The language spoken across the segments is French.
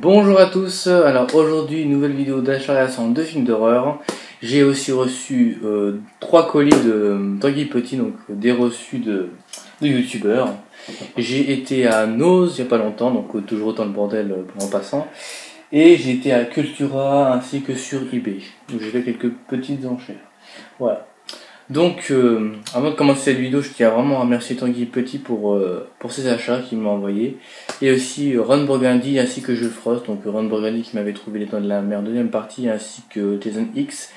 Bonjour à tous, alors aujourd'hui une nouvelle vidéo d'achat de films d'horreur. J'ai aussi reçu 3 colis de Tanguy Petit, donc des reçus de youtubeurs. J'ai été à Nose il n'y a pas longtemps, donc toujours autant le bordel en passant. Et j'ai été à Cultura ainsi que sur eBay, où j'ai fait quelques petites enchères. Voilà. Donc, avant de commencer cette vidéo, je tiens vraiment à remercier Tanguy Petit pour ses achats qu'il m'a envoyé. Et aussi Ron Burgundy ainsi que Jules Frost. Donc Ron Burgundy qui m'avait trouvé Les Dents de la Mer deuxième partie ainsi que Jason X.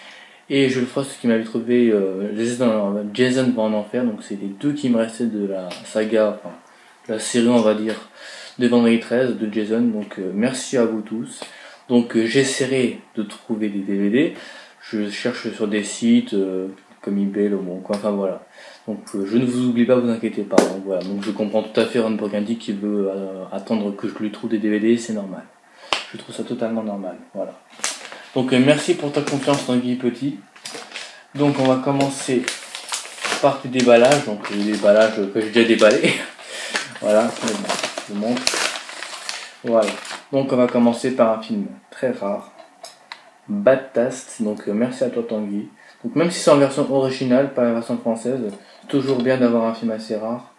Et Jules Frost qui m'avait trouvé Jason va en enfer. Donc c'est les deux qui me restaient de la saga, enfin la série on va dire, de Vendredi 13 de Jason. Donc merci à vous tous. Donc j'essaierai de trouver des DVD. Je cherche sur des sites comme eBay, le bon quoi, enfin voilà. Donc je ne vous oublie pas, vous inquiétez pas. Donc voilà, donc je comprends tout à fait Ron Burgundy qui veut attendre que je lui trouve des DVD, c'est normal. Je trouve ça totalement normal, voilà. Donc merci pour ta confiance Tanguy Petit. Donc on va commencer par tes déballages, donc les déballages que j'ai déjà déballés. Voilà, je vous montre. Voilà, donc on va commencer par un film très rare, Bad Taste. Donc merci à toi Tanguy. Donc même si c'est en version originale, pas la version française, c'est toujours bien d'avoir un film assez rare.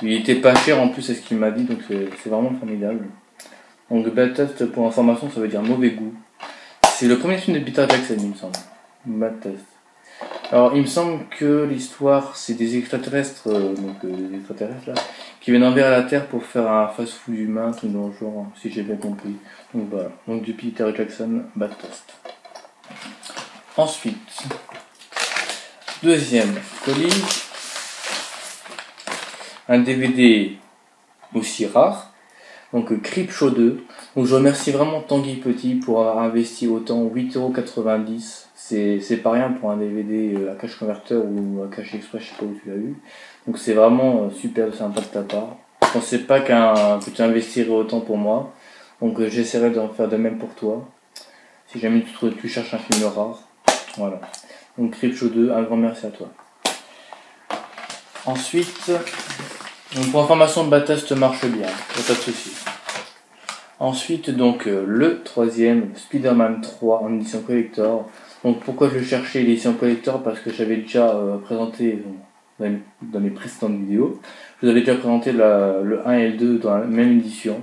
Il était pas cher en plus, c'est ce qu'il m'a dit, donc c'est vraiment formidable. Donc Bad Taste, pour information, ça veut dire mauvais goût. C'est le premier film de Peter Jackson, il me semble. Bad Taste. Alors il me semble que l'histoire, c'est des extraterrestres, des extraterrestres là, qui viennent envers la Terre pour faire un fast-food humain, tout dans le genre, si j'ai bien compris. Donc voilà, donc du Peter Jackson, Bad Taste. Ensuite, deuxième colis, un DVD aussi rare, donc Creepshow 2. Donc je remercie vraiment Tanguy Petit pour avoir investi autant, 8,90 €. C'est pas rien pour un DVD à cache converteur ou à cache express, je sais pas où tu l'as eu. Donc c'est vraiment super sympa de ta part. Je pensais pas que tu investirais autant pour moi. Donc j'essaierai d'en faire de même pour toi. Si jamais tu cherches un film rare. Voilà. Donc Creepshow 2, un grand merci à toi. Ensuite, donc pour information, Bad Taste marche bien, pas de soucis. Ensuite, donc le troisième, Spider-Man 3 en édition collector. Donc pourquoi je cherchais l'édition collector? Parce que j'avais déjà présenté dans mes précédentes vidéos. Je vous avais déjà présenté le 1 et le 2 dans la même édition.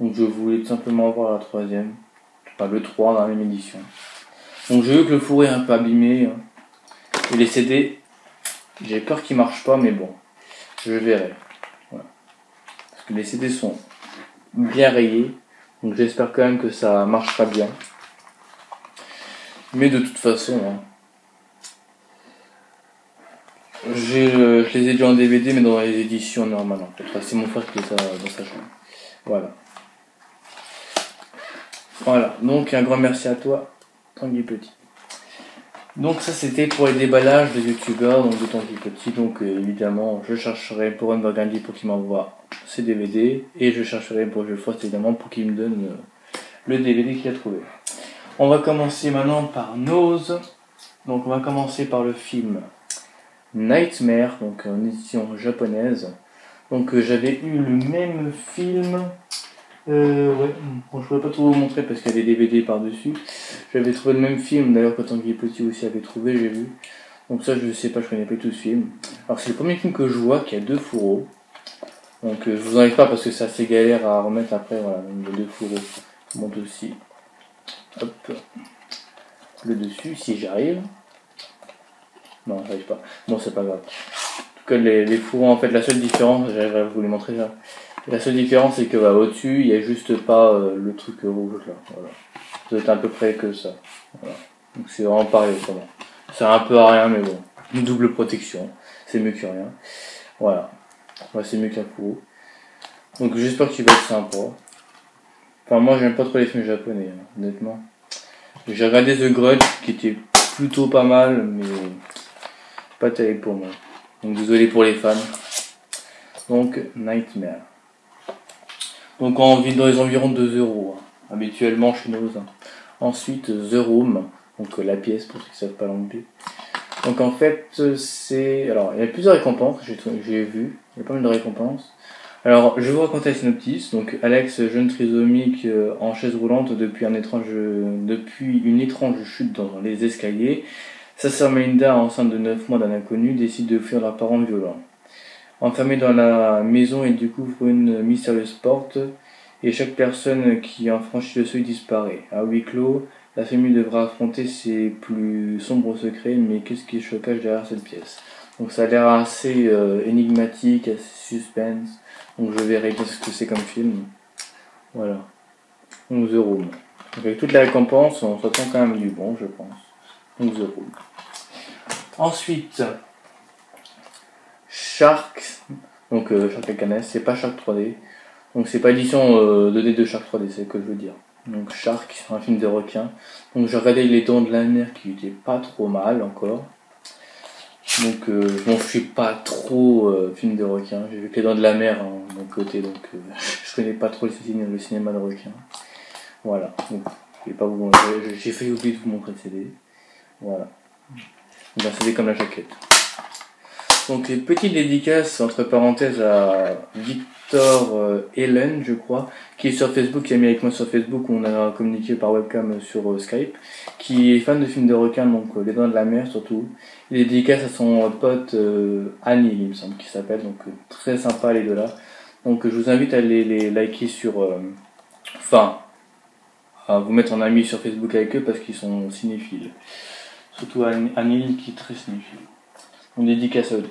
Donc je voulais tout simplement avoir la troisième, enfin le 3 dans la même édition. Donc j'ai vu que le fourré est un peu abîmé. Et les CD, j'ai peur qu'ils marchent pas, mais bon, je verrai. Voilà. Parce que les CD sont bien rayés, donc j'espère quand même que ça marchera bien. Mais de toute façon, je les ai déjà en DVD, mais dans les éditions normales en fait. Enfin, c'est mon frère qui les a dans sa chambre. Voilà. Voilà, donc un grand merci à toi, Tanguy Petit. Donc ça c'était pour les déballages de youtubeurs, donc de Tanguy Petit. Donc évidemment je chercherai pour Ron Burgundy pour qu'il m'envoie ses DVD. Et je chercherai pour Jules Frost évidemment pour qu'il me donne le DVD qu'il a trouvé. On va commencer maintenant par Nose. Donc on va commencer par le film Nightmare, donc en édition japonaise. Donc j'avais eu le même film. Ouais, bon, je pourrais pas trop vous montrer parce qu'il y a des DVD par-dessus. J'avais trouvé le même film, d'ailleurs, que Tanguy Petit aussi avait trouvé, j'ai vu. Donc ça, je sais pas, je connais pas tout ce film. Alors c'est le premier film que je vois qui a 2 fourreaux. Donc je vous enlève pas parce que c'est assez galère à remettre après, voilà, donc les 2 fourreaux. Je monte aussi. Hop. Le dessus, si j'arrive. Non, j'arrive pas. Bon, c'est pas grave. En tout cas, les fourreaux, en fait, la seule différence, j'arriverai à vous les montrer là. La seule différence, c'est que au-dessus, il n'y a juste pas le truc rouge là. Voilà. Ça doit être à peu près que ça. Voilà. Donc c'est vraiment pareil autrement. Ça sert un peu à rien, mais bon. Une double protection. C'est mieux que rien. Voilà. Ouais, c'est mieux qu'un fourreau. Donc j'espère qu'il va être sympa. Enfin, moi, j'aime pas trop les films japonais, hein, honnêtement. J'ai regardé The Grudge qui était plutôt pas mal, mais pas terrible pour moi. Donc désolé pour les fans. Donc Nightmare. Donc on vit dans les environs de 2 €, hein, habituellement chez nous. Hein. Ensuite The Room, donc la pièce pour ceux qui ne savent pas l'anglais. Donc en fait c'est... Alors il y a plusieurs récompenses, j'ai vu, il y a pas mal de récompenses. Alors, je vais vous raconter la synopsis. Donc, Alex, jeune trisomique en chaise roulante depuis une étrange chute dans les escaliers, sa sœur Melinda, enceinte de 9 mois d'un inconnu, décide de fuir leurs parents violents. Enfermé dans la maison, il découvre une mystérieuse porte et chaque personne qui en franchit le seuil disparaît. À huis clos, la famille devra affronter ses plus sombres secrets, mais qu'est-ce qui se cache derrière cette pièce? Donc ça a l'air assez énigmatique, assez suspense. Donc je verrai bien ce que c'est comme film. Voilà. 11 euros. Donc avec toute la récompense, on s'attend quand même du bon, je pense. 11 euros. Ensuite, Shark. Donc Shark avec un S, c'est pas Shark 3D. Donc c'est pas édition 2D de Shark 3D, c'est ce que je veux dire. Donc Shark, un film de requin. Donc j'ai regardé Les Dents de la Mer qui était pas trop mal encore. Donc je m'en suis pas trop film de requin. J'ai vu que Les Dents de la Mer hein, de mon côté, donc je connais pas trop le cinéma de requin. Voilà. Donc je vais pas vous montrer. J'ai fait oublier de vous montrer le CD. Voilà. Donc un CD comme la jaquette. Donc les petites dédicaces entre parenthèses à Victor Helen, je crois, qui est sur Facebook, qui a mis avec moi sur Facebook, où on a communiqué par webcam sur Skype, qui est fan de films de requins, donc Les Dents de la Mer surtout. Il est dédicace à son pote Annie, il me semble qu'il s'appelle, donc très sympa les deux là. Donc je vous invite à les liker sur... à vous mettre en ami sur Facebook avec eux parce qu'ils sont cinéphiles. Surtout Annie qui est très cinéphile. On dédicace à eux.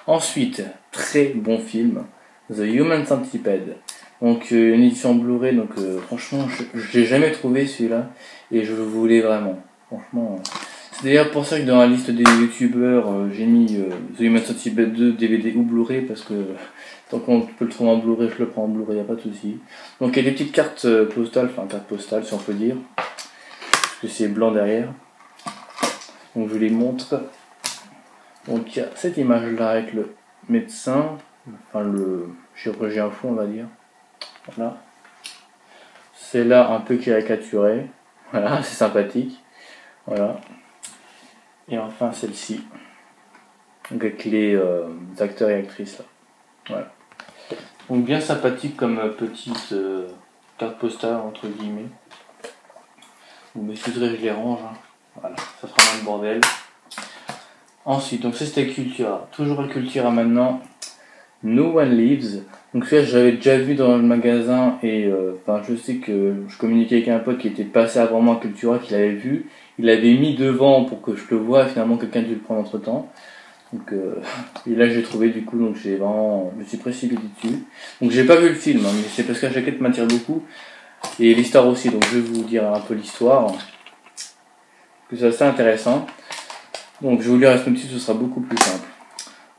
Ensuite, très bon film, The Human Centipede. Donc une édition Blu-ray, donc franchement, je l'ai jamais trouvé celui-là et je le voulais vraiment. Franchement, c'est d'ailleurs pour ça que dans la liste des youtubeurs, j'ai mis The Human Centipede 2 DVD ou Blu-ray parce que tant qu'on peut le trouver en Blu-ray, je le prends en Blu-ray, y a pas de souci. Donc il y a des petites cartes postales, enfin cartes postales si on peut dire, parce que c'est blanc derrière. Donc je les montre. Donc il y a cette image là avec le médecin, enfin le chirurgien fou on va dire. Voilà. C'est là un peu caricaturé. Voilà, c'est sympathique. Voilà. Et enfin celle-ci. Avec les acteurs et actrices là. Voilà. Donc bien sympathique comme petite carte postale entre guillemets. Vous m'excuserez, je les range. Hein. Voilà, ça fera moins de bordel. Ensuite, donc ça c'était Cultura. Toujours à Cultura maintenant. No One Lives. Donc celui-là j'avais déjà vu dans le magasin et je sais que je communiquais avec un pote qui était passé avant moi à Cultura, qui l'avait vu. Il l'avait mis devant pour que je le voie et finalement quelqu'un a dû le prendre entre temps. Donc et là j'ai trouvé du coup, donc je me suis précipité dessus. Donc j'ai pas vu le film, hein, mais c'est parce que la jaquette m'attire beaucoup. Et l'histoire aussi, donc je vais vous dire un peu l'histoire. Que c'est assez intéressant. Donc je vais vous lire la synopsis, ce sera beaucoup plus simple.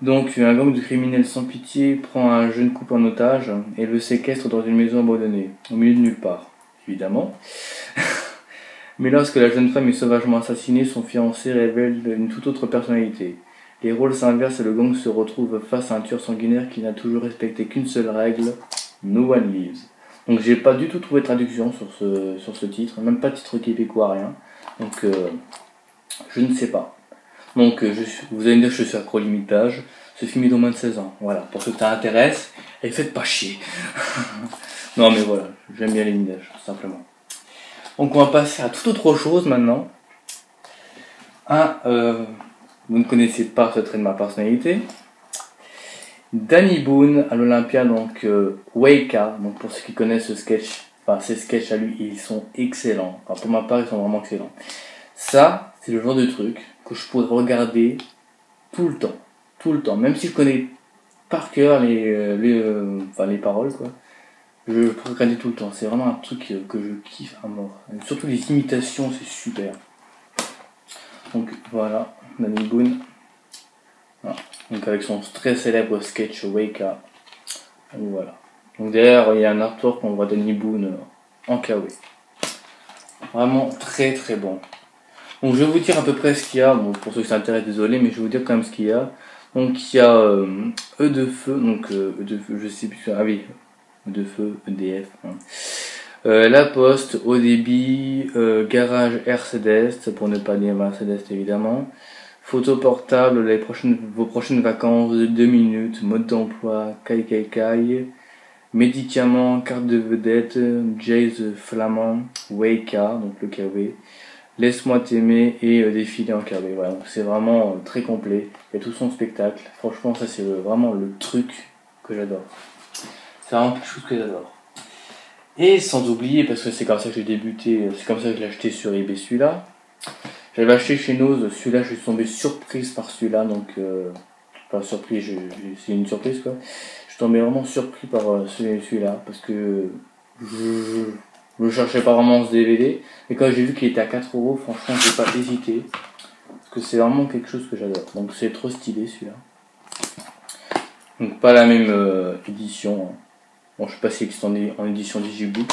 Donc un gang de criminels sans pitié prend un jeune couple en otage et le séquestre dans une maison abandonnée, au milieu de nulle part, évidemment. Mais lorsque la jeune femme est sauvagement assassinée, son fiancé révèle une toute autre personnalité. Les rôles s'inversent et le gang se retrouve face à un tueur sanguinaire qui n'a toujours respecté qu'une seule règle, No One Lives. Donc j'ai pas du tout trouvé de traduction sur ce titre, même pas de titre québécois, rien. Donc je ne sais pas. Donc vous allez me dire que je suis accro limite d'âge. Ce film est de moins de 16 ans. Voilà, pour ceux que ça intéresse, et faites pas chier. Non mais voilà, j'aime bien les limites d'âge, tout simplement. Donc on va passer à toute autre chose maintenant. Vous ne connaissez pas ce trait de ma personnalité. Danny Boone à l'Olympia, donc Weka. Donc pour ceux qui connaissent ce sketch, enfin ces sketchs à lui, ils sont excellents. Enfin pour ma part, ils sont vraiment excellents. Ça, c'est le genre de truc que je pourrais regarder tout le temps, même si je connais par cœur les paroles quoi. Je peux regarder tout le temps. C'est vraiment un truc que je kiffe à mort. Et surtout les imitations, c'est super. Donc voilà, Danny Boone. Voilà. Donc avec son très célèbre sketch Wake Up. Donc voilà. Donc derrière il y a un artwork qu'on voit Danny Boone en KW. Vraiment très très bon. Donc je vais vous dire à peu près ce qu'il y a. Bon, pour ceux qui s'intéressent, désolé, mais je vais vous dire quand même ce qu'il y a. Donc il y a E de feu, donc E de feu, je sais plus. Ah oui, E de feu, EDF. Hein. La Poste, Haut débit, garage RCDest, pour ne pas dire Mercedes évidemment. Photo portable, vos prochaines vacances, 2 minutes, mode d'emploi, kai. Médicaments, carte de vedette, Jazz Flamand, Weika, donc le KW, Laisse-moi t'aimer et Défilé en KW. Voilà, donc c'est vraiment très complet. Il y a tout son spectacle. Franchement, ça c'est vraiment le truc que j'adore. C'est vraiment quelque chose que j'adore. Et sans oublier, parce que c'est comme ça que j'ai débuté, c'est comme ça que j'ai acheté sur eBay celui-là. J'avais acheté chez Nose, celui-là je suis tombé surprise par celui-là, donc enfin surprise, c'est une surprise quoi. Je suis tombé vraiment surpris par celui-là, parce que je ne cherchais pas vraiment ce DVD, et quand j'ai vu qu'il était à 4 euros, franchement j'ai pas hésité, parce que c'est vraiment quelque chose que j'adore, donc c'est trop stylé celui-là. Donc pas la même édition, hein. Bon, je sais pas si c'est en édition Digibook.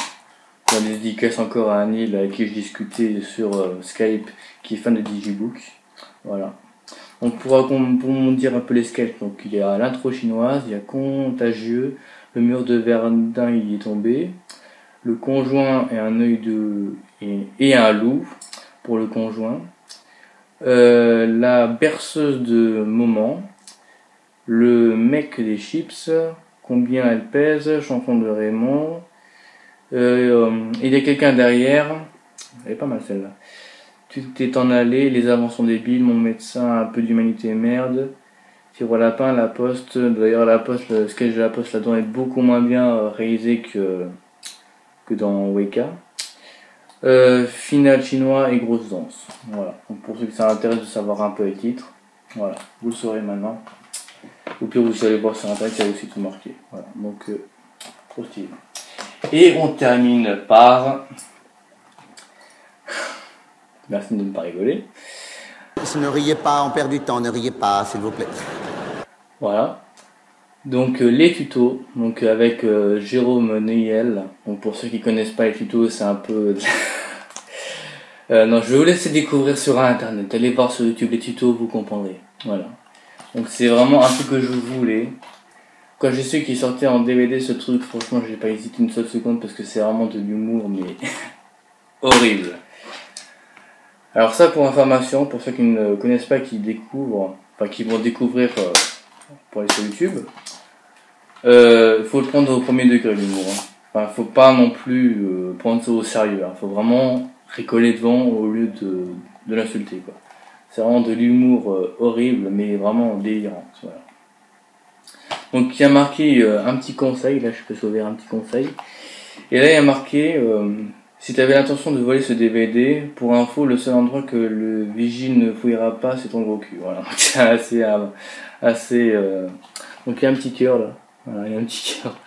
On a des dédicaces encore à Anil avec qui je discutais sur Skype, qui est fan de Digibook. Voilà. Donc pour dire un peu les sketchs, donc il y a l'intro chinoise, il y a Contagieux, le mur de Verdun il est tombé, le conjoint et un œil de et un loup pour le conjoint, la berceuse de Moment, le mec des chips, combien elle pèse, chanson de Raymond. Il y a quelqu'un derrière, elle est pas mal celle-là. Tu t'es en allé, les avants sont débiles, mon médecin, un peu d'humanité merde. Tire au lapin, la poste. D'ailleurs, la poste, le sketch de la poste là-dedans est beaucoup moins bien réalisé que dans Weka. Finale chinois et grosse danse. Voilà. Donc pour ceux qui ça intéresse de savoir un peu les titres, voilà, vous le saurez maintenant. Au pire, vous allez voir sur internet, il y a aussi tout marqué. Voilà. Donc, trop stylé. Et on termine par. Merci de ne pas rigoler. Ne riez pas, on perd du temps, ne riez pas, s'il vous plaît. Voilà. Donc les tutos, donc avec Jérôme Neyel. Donc pour ceux qui connaissent pas les tutos, c'est un peu. Non, je vais vous laisser découvrir sur internet. Allez voir sur YouTube les tutos, vous comprendrez. Voilà. Donc c'est vraiment un truc que je voulais. Quand j'ai su qu'il sortait en DVD ce truc, franchement j'ai pas hésité une seule seconde parce que c'est vraiment de l'humour mais horrible. Alors ça pour information, pour ceux qui ne connaissent pas, qui découvrent, enfin qui vont découvrir pour aller sur YouTube, faut le prendre au premier degré l'humour. Hein. Enfin faut pas non plus prendre ça au sérieux. Hein. Faut vraiment rigoler devant au lieu de l'insulter quoi. C'est vraiment de l'humour horrible mais vraiment délirant. Voilà. Donc il y a marqué un petit conseil, là je peux sauver un petit conseil. Et là il y a marqué si tu avais l'intention de voler ce DVD, pour info, le seul endroit que le vigile ne fouillera pas, c'est ton gros cul. Voilà, c'est assez. Donc il y a un petit cœur là. Voilà, il y a un petit cœur.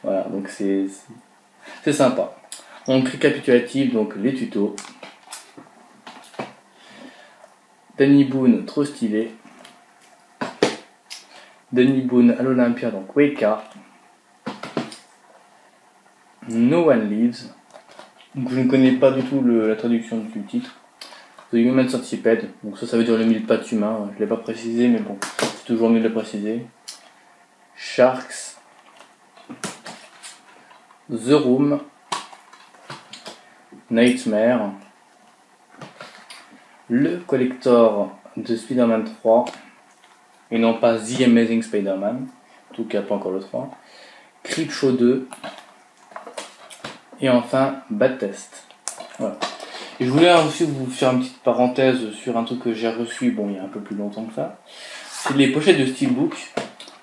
Voilà, donc c'est sympa. Donc récapitulatif, donc les tutos. Danny Boone, trop stylé. Danny Boone à l'Olympia, donc Weka. No One Lives. Donc je ne connais pas du tout la traduction du titre. The Human Centipede, donc ça veut dire le mille pattes humain. Je l'ai pas précisé, mais bon, c'est toujours mieux de le préciser. Sharks. The Room. Nightmare. Le Collector de Spider-Man 3. Et non pas The Amazing Spider-Man. En tout cas, pas encore le 3. Creepshow 2. Et enfin, Bad Test. Voilà. Et je voulais aussi vous faire une petite parenthèse sur un truc que j'ai reçu, bon, il y a un peu plus longtemps que ça. C'est les pochettes de Steelbook.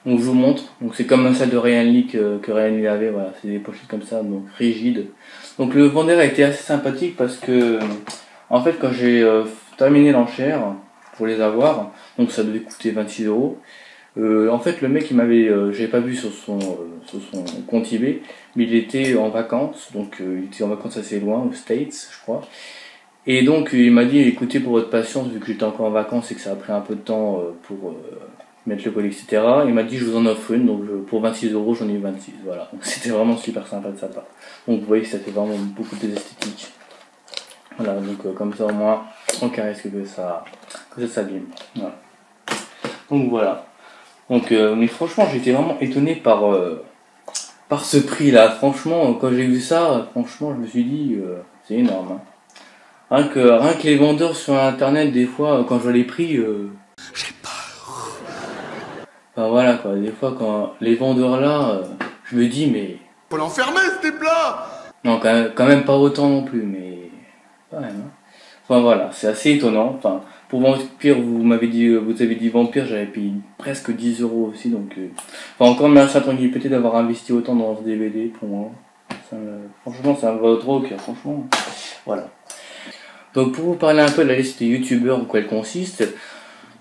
Donc je vous montre. Donc c'est comme celle de Ryan Lee que Ryan Lee avait. Voilà, c'est des pochettes comme ça, donc rigides. Donc le vendeur a été assez sympathique parce que, en fait, quand j'ai terminé l'enchère pour les avoir, donc ça devait coûter 26 euros. En fait, le mec, il m'avait, j'avais pas vu sur son compte eBay, mais il était en vacances, donc il était en vacances assez loin, aux States, je crois. Et donc, il m'a dit, écoutez, pour votre patience, vu que j'étais encore en vacances et que ça a pris un peu de temps pour mettre le colis, etc. Il m'a dit, je vous en offre une, donc pour 26 euros, j'en ai eu 26, voilà. Donc c'était vraiment super sympa de sa part. Donc vous voyez que ça fait vraiment beaucoup plus esthétique. Voilà, donc comme ça au moins, on caresse que ça s'abîme. Voilà. Donc voilà. Donc, mais franchement, j'étais vraiment étonné par ce prix-là. Franchement, quand j'ai vu ça, franchement, je me suis dit, c'est énorme. Hein. Rien que les vendeurs sur internet, des fois, quand je vois les prix, j'ai peur. Enfin voilà quoi, des fois quand les vendeurs là, je me dis mais Faut l'enfermer ce type-là. Non, quand même pas autant non plus, mais quand même. Hein. Enfin voilà, c'est assez étonnant. Enfin, pour Vampire, vous avez dit Vampire, j'avais payé presque 10 euros aussi, donc. Enfin, encore merci à Tanguy Petit d'avoir investi autant dans ce DVD pour moi. Franchement, ça me va trop au cœur, franchement. Voilà. Donc pour vous parler un peu de la liste des youtubeurs, en quoi elle consiste.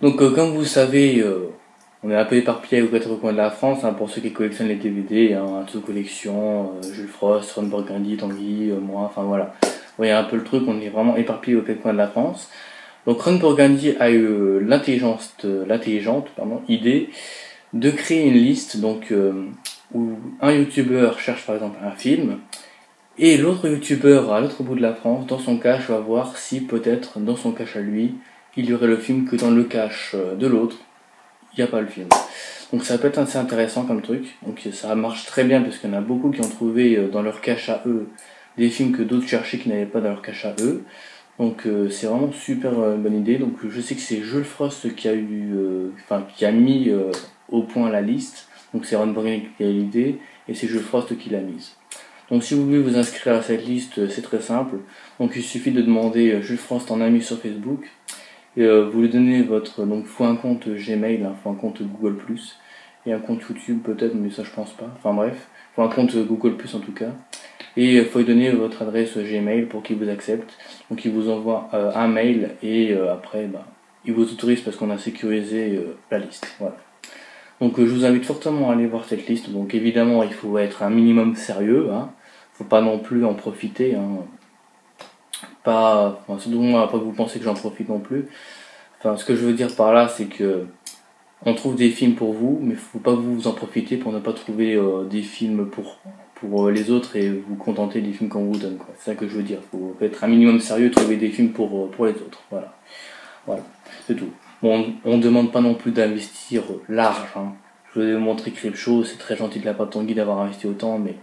Donc comme vous savez, on est un peu éparpillé aux quatre coins de la France, hein, pour ceux qui collectionnent les DVD, hein, Atso Collection, Jules Frost, Ron Burgundy, Tanguy, moi, enfin voilà. Vous voyez un peu le truc, on est vraiment éparpillé aux quatre coins de la France. Donc Ron Burgundy a eu l'intelligente idée de créer une liste donc où un youtubeur cherche par exemple un film, et l'autre youtubeur à l'autre bout de la France, dans son cache, va voir si peut-être dans son cache à lui, il y aurait le film que dans le cache de l'autre, il n'y a pas le film. Donc ça peut être assez intéressant comme truc. Donc ça marche très bien parce qu'il y en a beaucoup qui ont trouvé dans leur cache à eux des films que d'autres cherchaient qui n'avaient pas dans leur cache à eux. Donc c'est vraiment super bonne idée. Donc je sais que c'est Jules Frost qui a mis au point la liste. Donc c'est Ron Burgundy qui a eu l'idée et c'est Jules Frost qui l'a mise. Donc si vous voulez vous inscrire à cette liste, c'est très simple. Donc il suffit de demander Jules Frost en ami sur Facebook. Et vous lui donnez votre... Donc faut un compte Gmail, hein, faut un compte Google+, et un compte YouTube peut-être, mais ça je pense pas. Enfin bref, faut un compte Google+, en tout cas. Et faut lui donner votre adresse Gmail pour qu'il vous accepte. Donc il vous envoie un mail et après il vous autorise parce qu'on a sécurisé la liste. Voilà. Donc je vous invite fortement à aller voir cette liste. Donc évidemment il faut être un minimum sérieux, hein. Faut pas non plus en profiter, hein. Surtout moi, pas que vous pensez que j'en profite non plus. Enfin, ce que je veux dire par là, c'est que on trouve des films pour vous, mais faut pas vous en profiter pour ne pas trouver des films pour les autres et vous contenter des films qu'on vous donne, quoi. C'est ça que je veux dire. Faut être un minimum sérieux, trouver des films pour les autres. Voilà, c'est tout. Bon, on demande pas non plus d'investir large, hein. Je vous ai montré Creepshow, c'est très gentil de la part de Tanguy d'avoir investi autant, mais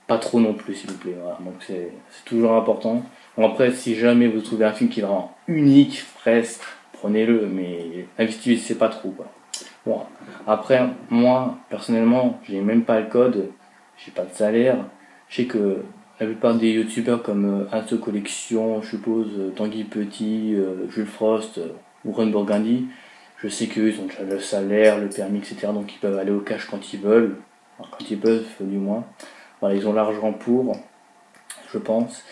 pas trop non plus, s'il vous plaît. Voilà. Donc c'est toujours important. Bon, après, si jamais vous trouvez un film qui est vraiment unique, fresque, prenez-le, mais investissez pas trop, quoi. Bon, après, moi, personnellement, j'ai même pas le code, j'ai pas de salaire. Je sais que la plupart des youtubeurs comme Atso Collection, je suppose, Tanguy Petit, Jules Frost ou Ron Burgundy, je sais qu'eux, ils ont déjà le salaire, le permis, etc. Donc ils peuvent aller au cash quand ils veulent, enfin, quand ils peuvent, du moins. Voilà, ils ont l'argent pour, je pense.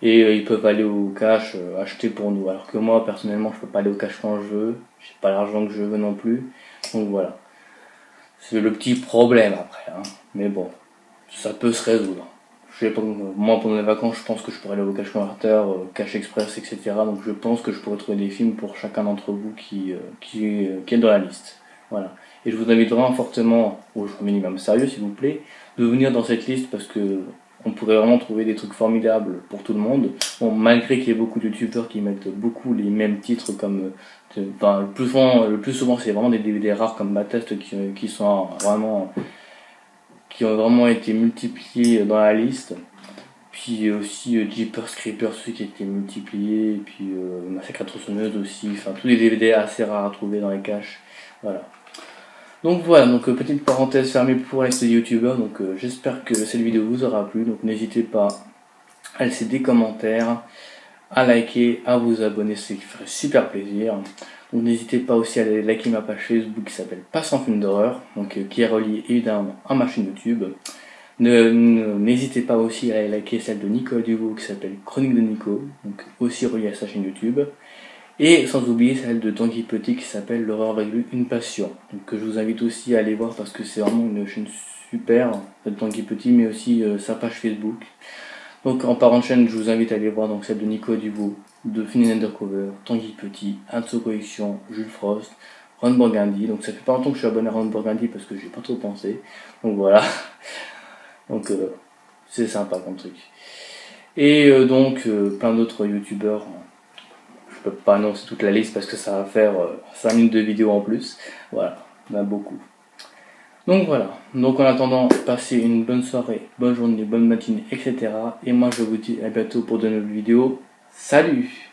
Et ils peuvent aller au cash acheter pour nous. Alors que moi, personnellement, je peux pas aller au cash quand je veux. J'ai pas l'argent que je veux non plus. Donc voilà. C'est le petit problème après. Hein. Mais bon, ça peut se résoudre. Je sais pas, moi, pendant les vacances, je pense que je pourrais aller au cash converter, cash express, etc. Donc je pense que je pourrais trouver des films pour chacun d'entre vous qui est dans la liste. Voilà. Et je vous invite vraiment fortement, au minimum sérieux s'il vous plaît, de venir dans cette liste parce que on pourrait vraiment trouver des trucs formidables pour tout le monde. Bon, malgré qu'il y ait beaucoup de youtubeurs qui mettent beaucoup les mêmes titres comme... le plus souvent c'est vraiment des DVD rares comme Matest qui ont vraiment été multipliés dans la liste. Puis aussi Jeepers Creepers aussi qui a été multiplié. Et puis Massacre à tronçonneuse aussi. Enfin tous les DVD assez rares à trouver dans les caches. Voilà. Donc voilà, donc petite parenthèse fermée pour la liste des youtubeurs. Donc j'espère que cette vidéo vous aura plu. Donc n'hésitez pas à laisser des commentaires, à liker, à vous abonner, c'est qui ferait super plaisir. Donc n'hésitez pas aussi à aller liker ma page Facebook qui s'appelle Pas sans film d'horreur, donc qui est reliée évidemment à ma chaîne YouTube. N'hésitez pas aussi à aller liker celle de Nicolas Duvaux qui s'appelle Chronique de Nico, donc aussi reliée à sa chaîne YouTube. Et sans oublier celle de Tanguy Petit qui s'appelle L'horreur avec une passion. Donc que je vous invite aussi à aller voir parce que c'est vraiment une chaîne super de Tanguy Petit, mais aussi sa page Facebook. Donc en parent de chaîne, je vous invite à aller voir donc celle de Nico Duvaux, de Finin Undercover, Tanguy Petit, Atso Collection, Jules Frost, Ron Burgundy. Donc ça fait pas longtemps que je suis abonné à Ron Burgundy parce que j'ai pas trop pensé. Donc voilà. Donc c'est sympa comme truc. Et plein d'autres youtubeurs. Je peux pas annoncer toute la liste parce que ça va faire 5 minutes de vidéo en plus. Voilà, on a beaucoup. Donc voilà, donc en attendant, passez une bonne soirée, bonne journée, bonne matinée, etc. Et moi je vous dis à bientôt pour de nouvelles vidéos. Salut!